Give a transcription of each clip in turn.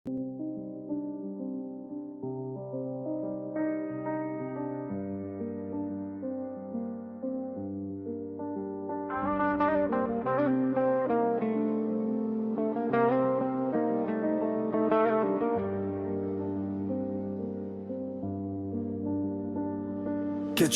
Kecha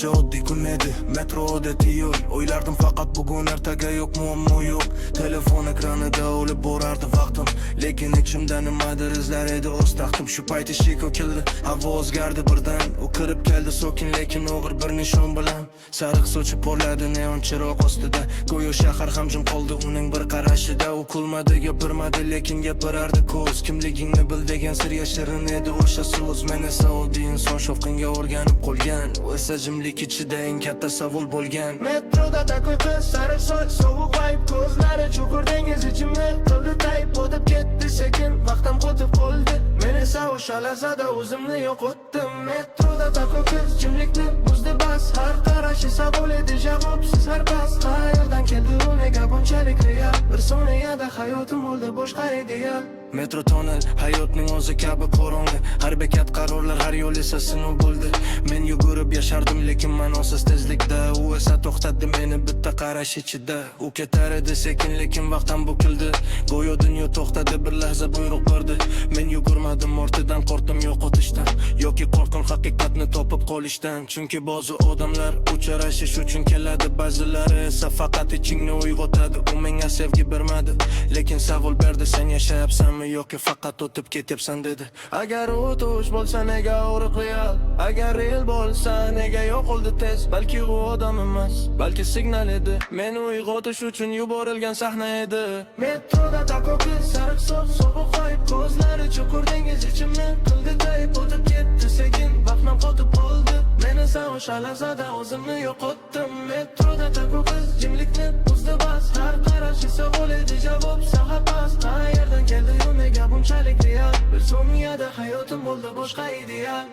oddiy kun edi, metroda yo'l. O'ylardim faqat bugun ertaga yo'q, muammo yo'q. Telefon ekranida o'lib borardi vaqtim, lekin ichimda nimadir izlar edi o'z taxtim. Shu payt eshik ochildi, havo o'zgardi birdan. U kirib keldi sokin lekin og'ir bir nishon bilan. Sariq sochi porladi neon chiroq ostida. Go'yo shahar ham jim qoldi uning bir qarashida. U kulmadi, gapirmadi, lekin gapirardi ko'z. Kimligingni bil degan sir yashirin edi o'sha so'z. Men esa oddiy inson shovqinga o'rganib qolgan. U esa jimlik ichida eng katta savol bo'lgan. Metroda takoy qiz, sariq soch, sovuq vibe, ko'zlari chuqur dengiz ichimni qildi tayib. O'tib ketdi sekin, vaqtim qotib qoldi. Men esa o'sha lahzada o'zimni yo'qotdim. Metroda takoy qiz, jimlikni buzdi bas. Har qarashi savol edi, javobsiz har pas. Qayerdan keldi u, nega bunchalik real? Bir soniyada hayotim bo'ldi boshqa ideal. Metro tonel, hayotning o'zi kabi qorong'i. Har bekat qarorlar, har yo'l esa sinov bo'ldi. Men yugurib yashardim lekin ma'nosiz tezlikda. U esa to'xtatdi meni bitta qarash ichida. U ketar edi sekin lekin vaqtim bukildi. Go'yo dunyo to'xtadi, bir lahza buyruq berdi. Men yugurmadim, ortidan qo'rqdim yo'qotishdan, yoki qo'rqdim haqiqatni topib qolishdan. Chunki ba'zi odamlar uchrashish uchun keladi, ba'zilari esa faqat ichingni uyg'otadi. U menga sevgi bermadi, lekin savol berdi, sen yashayapsanmi yoki faqat o'tib ketyapsan dedi. Agar o'tish bo'lsa nega og'riq real? Agar real bo'lsa nega yo'qoldi tez? Balki u odam emas, balki signal edi. Meni uyg'otish uchun yuborilgan sahna edi. Metroda takoy qiz, sariq soch, sovuq vibe, ko'zlari chuqur dengiz ichimni qildi tayib. O'tib ketdi sekin, vaqtim qotib qoldi. Men esa o'sha lahzada o'zimni yo'qotdim. Metroda takoy qiz, jimlikni buzdi bas. Har qarashi savol edi, javob saha pas. Qayerdan keldi u, nega bunchalik real? Bir soniyada hayotim bo'ldi boshqa ideal.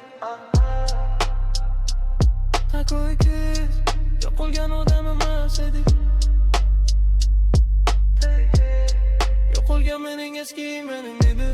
Takoy qiz, yo'qolgan odam emas edi. Yo'qolgan mening eski mening edi.